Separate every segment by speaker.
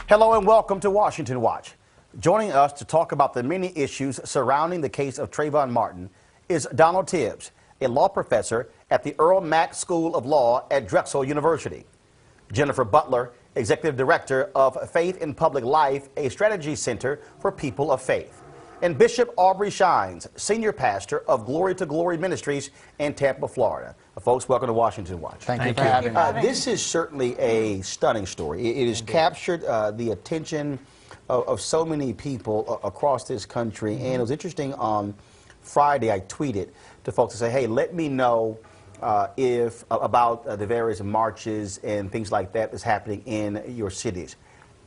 Speaker 1: Hello and welcome to Washington Watch. Joining us to talk about the many issues surrounding the case of Trayvon Martin is Donald Tibbs, a law professor at the Earl Mack School of Law at Drexel University. Jennifer Butler, Executive Director of Faith in Public Life, a strategy center for people of faith. And Bishop Aubrey Shines, Senior Pastor of Glory to Glory Ministries in Tampa, Florida. Folks, welcome to Washington Watch.
Speaker 2: Thank you for having me.
Speaker 1: This is certainly a stunning story. It has captured the attention of so many people across this country. And it was interesting, on Friday I tweeted to folks to say, hey, let me know if about the various marches and things like that that's happening in your cities.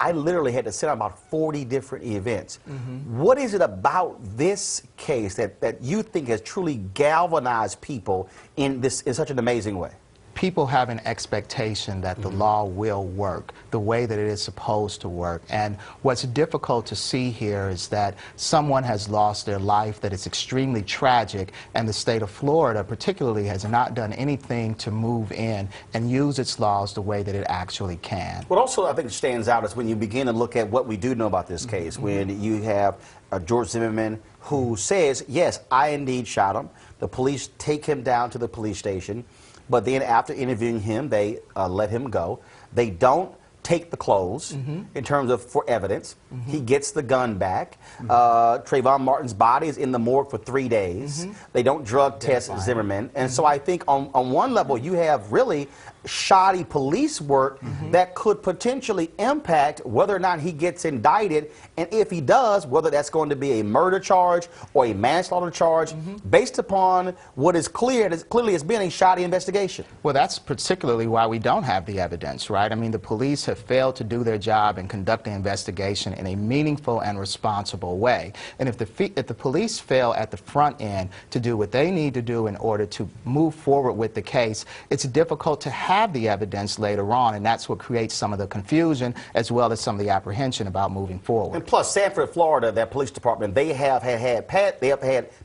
Speaker 1: I literally had to sit on about 40 different events. What is it about this case that you think has truly galvanized people in such an amazing way?
Speaker 2: People have an expectation that the law will work the way that it is supposed to work. And what's difficult to see here is that someone has lost their life, that it's extremely tragic, and the state of Florida particularly has not done anything to move in and use its laws the way that it actually can.
Speaker 1: What also I think stands out is when you begin to look at what we do know about this case, when you have George Zimmerman who says, yes, I indeed shot him. The police take him down to the police station. But then after interviewing him, they let him go. They don't take the clothes in terms of for evidence. He gets the gun back. Trayvon Martin's body is in the morgue for 3 days. They don't drug test Zimmerman. And so I think on one level you have really shoddy police work that could potentially impact whether or not he gets indicted, and if he does, whether that's going to be a murder charge or a manslaughter charge, based upon what is clear, it clearly has been a shoddy investigation.
Speaker 2: Well, that's particularly why we don't have the evidence, right? I mean, the police have failed to do their job and conduct the investigation in a meaningful and responsible way. And if the police fail at the front end to do what they need to do in order to move forward with the case, it's difficult to have the evidence later on, and that's what creates some of the confusion as well as some of the apprehension about moving forward.
Speaker 1: And plus, Sanford, Florida, that police department, they have had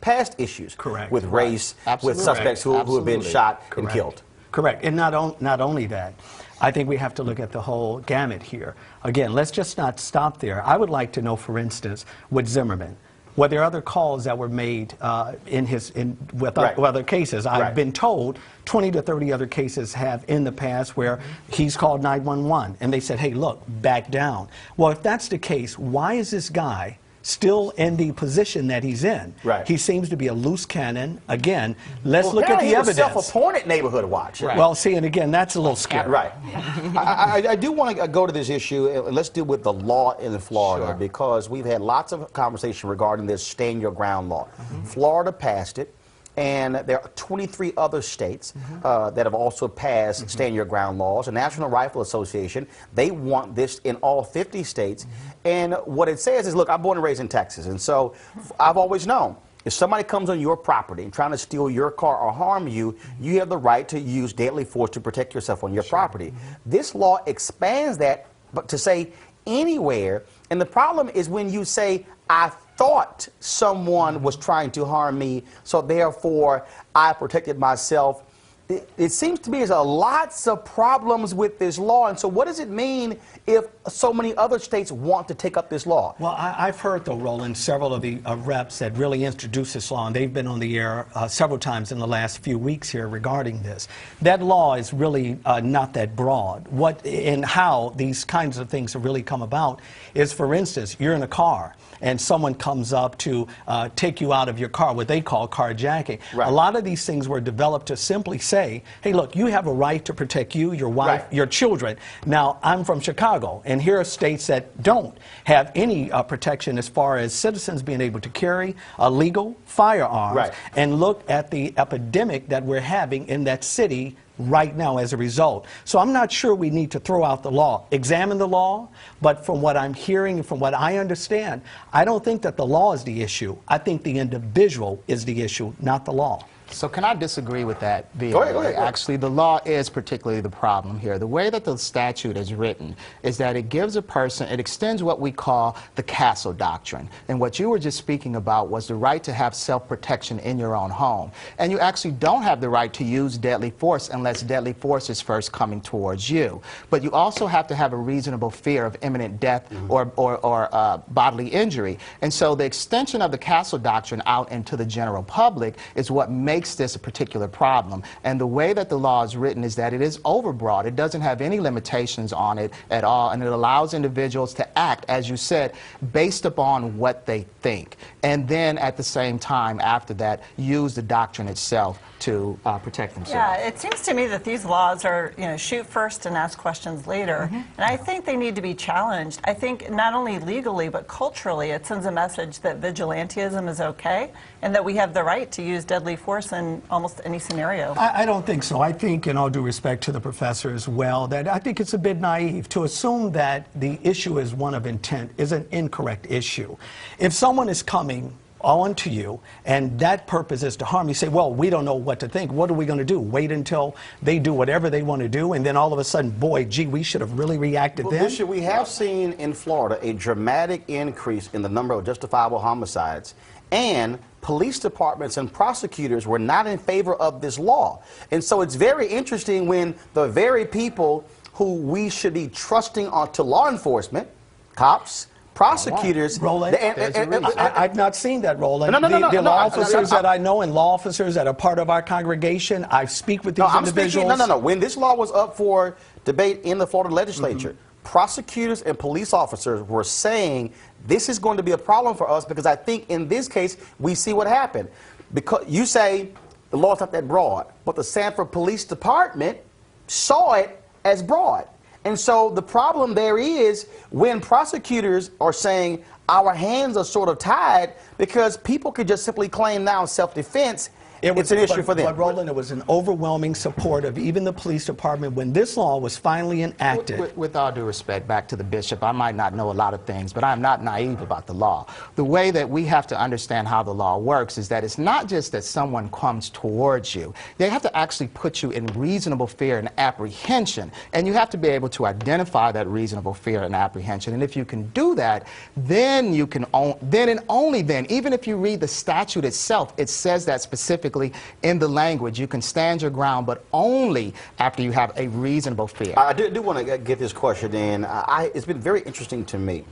Speaker 1: past issues with race, with suspects who have been shot and killed.
Speaker 3: Correct. And not only that, I think we have to look at the whole gamut here. Again, let's just not stop there. I would like to know, for instance, with Zimmerman, were there other calls that were made with other cases? I've been told 20 to 30 other cases have in the past where he's called 911 and they said, hey, look, back down. Well, if that's the case, why is this guy still in the position that he's in? He seems to be a loose cannon. Again, let's look at the evidence.
Speaker 1: Self-appointed neighborhood watch.
Speaker 3: Well, see, and again, that's a little scary.
Speaker 1: I do want to go to this issue. Let's deal with the law in Florida, because we've had lots of conversation regarding this stand your ground law. Florida passed it, and there are 23 other states that have also passed stand your ground laws. The National Rifle Association, they want this in all 50 states. And what it says is, look, I'm born and raised in Texas, and so I've always known, if somebody comes on your property and trying to steal your car or harm you, you have the right to use deadly force to protect yourself on your property. This law expands that, but to say anywhere. And the problem is when you say, I thought someone was trying to harm me, so therefore I protected myself. It seems to me there's lots of problems with this law. And so what does it mean if so many other states want to take up this law?
Speaker 3: Well, I've heard, though, Roland, several of the reps that really introduced this law, and they've been on the air several times in the last few weeks here regarding this. That law is really not that broad. What and how these kinds of things have really come about is, for instance, you're in a car and someone comes up to take you out of your car, what they call carjacking. A lot of these things were developed to simply say, hey, look, you have a right to protect you, your wife, your children. Now, I'm from Chicago, and here are states that don't have any protection as far as citizens being able to carry legal firearms. And look at the epidemic that we're having in that city right now as a result. So I'm not sure we need to throw out the law. Examine the law, but from what I'm hearing and from what I understand, I don't think that the law is the issue. I think the individual is the issue, not the law.
Speaker 2: So can I disagree with that
Speaker 1: Go
Speaker 2: vehemently?
Speaker 1: ahead.
Speaker 2: Actually, the law is particularly the problem here. The way that the statute is written is that it gives a person, it extends what we call the castle doctrine. And what you were just speaking about was the right to have self-protection in your own home. And you actually don't have the right to use deadly force unless deadly force is first coming towards you. But you also have to have a reasonable fear of imminent death or bodily injury. And so the extension of the castle doctrine out into the general public is what makes this a particular problem. And the way that the law is written is that it is overbroad. It doesn't have any limitations on it at all, and it allows individuals to act, as you said, based upon what they think. And then at the same time, after that, use the doctrine itself to protect themselves.
Speaker 4: Yeah, it seems to me that these laws are, shoot first and ask questions later. And I think they need to be challenged. I think not only legally, but culturally, it sends a message that vigilantism is okay and that we have the right to use deadly force in almost any scenario.
Speaker 3: I don't think so. I think, in all due respect to the professor as well, that I think it's a bit naive to assume that the issue is one of intent is an incorrect issue. If someone is coming on to you, and that purpose is to harm you, say, well, we don't know what to think. What are we going to do? Wait until they do whatever they want to do, and then all of a sudden, boy, gee, we should have really reacted then?
Speaker 1: Bishop, we have seen in Florida a dramatic increase in the number of justifiable homicides, and police departments and prosecutors were not in favor of this law. And so it's very interesting when the very people who we should be trusting to law enforcement, cops, prosecutors.
Speaker 3: Roland, I've not seen that, Roland.
Speaker 1: No.
Speaker 3: The law officers that I know and law officers that are part of our congregation, I speak with these individuals.
Speaker 1: No. When this law was up for debate in the Florida legislature, prosecutors and police officers were saying this is going to be a problem for us because I think in this case we see what happened. Because you say the law is not that broad, but the Sanford Police Department saw it as broad. And so the problem there is when prosecutors are saying our hands are sort of tied because people could just simply claim now self-defense, it's an issue for them.
Speaker 3: But Roland, it was an overwhelming support of even the police department when this law was finally enacted.
Speaker 2: With all due respect, back to the bishop, I might not know a lot of things, but I'm not naive about the law. The way that we have to understand how the law works is that it's not just that someone comes towards you. They have to actually put you in reasonable fear and apprehension, and you have to be able to identify that reasonable fear and apprehension. And if you can do that, then you can, then and only then, even if you read the statute itself, it says that specifically in the language, you can stand your ground, but only after you have a reasonable fear.
Speaker 1: I do want to get this question in. It's been very interesting to me,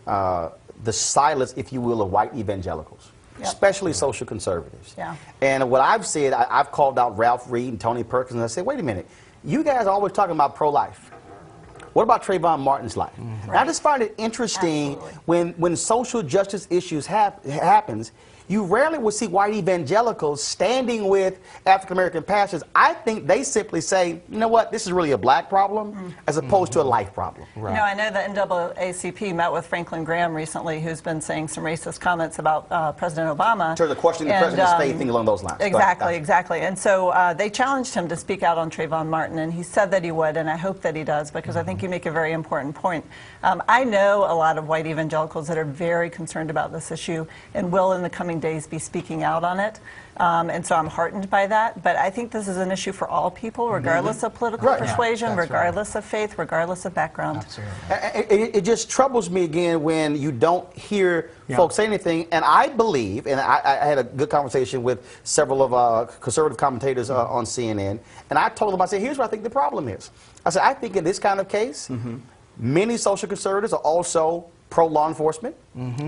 Speaker 1: the silence, if you will, of white evangelicals, especially social conservatives.
Speaker 4: Yeah.
Speaker 1: And what I've said, I've called out Ralph Reed and Tony Perkins, and I said, wait a minute, you guys are always talking about pro-life. What about Trayvon Martin's life?
Speaker 4: Right.
Speaker 1: And I just find it interesting when social justice issues happens, you rarely will see white evangelicals standing with African-American pastors. I think they simply say, you know what, this is really a black problem as opposed to a life problem.
Speaker 2: Right.
Speaker 4: I know the NAACP met with Franklin Graham recently, who's been saying some racist comments about President Obama.
Speaker 1: So the question the president's faith, thing along those lines.
Speaker 4: Exactly. And so they challenged him to speak out on Trayvon Martin, and he said that he would, and I hope that he does, because I think you make a very important point. I know a lot of white evangelicals that are very concerned about this issue and will in the coming days be speaking out on it. And so I'm heartened by that. But I think this is an issue for all people, regardless of political persuasion, regardless of faith, regardless of background.
Speaker 1: It just troubles me again when you don't hear folks say anything. And I believe, and I had a good conversation with several of conservative commentators on CNN, and I told them, I said, here's what I think the problem is. I said, I think in this kind of case, many social conservatives are also pro-law enforcement,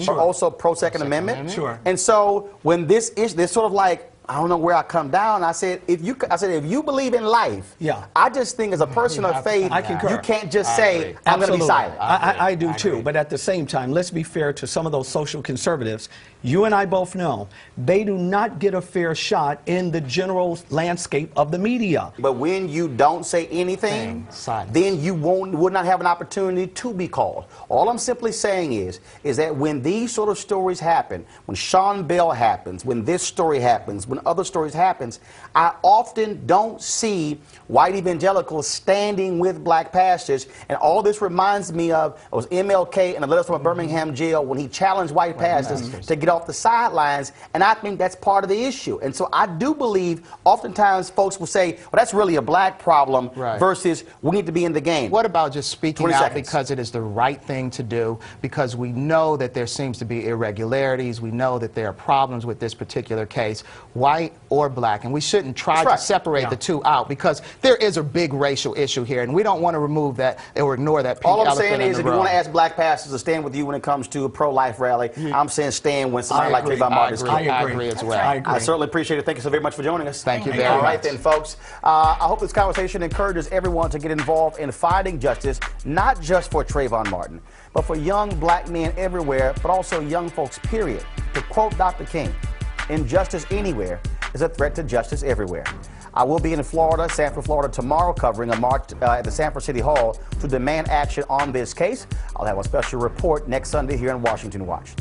Speaker 1: are also pro-Second Amendment.
Speaker 3: Sure.
Speaker 1: And so when this issue, they're sort of like, I don't know where I come down. I said, if you believe in life, I just think as a person of faith, you can't just say, I'm going to be silent.
Speaker 3: I do too. But at the same time, let's be fair to some of those social conservatives. You and I both know they do not get a fair shot in the general landscape of the media.
Speaker 1: But when you don't say anything, then you would not have an opportunity to be called. All I'm simply saying is that when these sort of stories happen, when Sean Bell happens, when this story happens, when other stories happens, I often don't see white evangelicals standing with black pastors. And all this reminds me of, it was MLK and a letter from a Birmingham jail when he challenged white pastors to get off the sidelines, and I think that's part of the issue. And so I do believe oftentimes folks will say, well, that's really a black problem versus we need to be in the game.
Speaker 2: What about just speaking out
Speaker 1: seconds.
Speaker 2: because it is the right thing to do, because we know that there seems to be irregularities, we know that there are problems with this particular case, white or black, and we shouldn't try to separate the two out, because there is a big racial issue here, and we don't want to remove that or ignore that pink
Speaker 1: All I'm
Speaker 2: elephant
Speaker 1: saying
Speaker 2: in
Speaker 1: is
Speaker 2: the
Speaker 1: if you
Speaker 2: room.
Speaker 1: want to ask black pastors to stand with you when it comes to a pro-life rally, I'm saying stand when somebody like Trayvon Martin is killed.
Speaker 2: I agree as well.
Speaker 1: I certainly appreciate it. Thank you so very much for joining us.
Speaker 2: Thank you very much.
Speaker 1: All right then, folks. I hope this conversation encourages everyone to get involved in fighting justice, not just for Trayvon Martin, but for young black men everywhere, but also young folks, period. To quote Dr. King, injustice anywhere is a threat to justice everywhere. I will be in Florida, Sanford, Florida, tomorrow covering a march at the Sanford City Hall to demand action on this case. I'll have a special report next Sunday here in Washington Watch.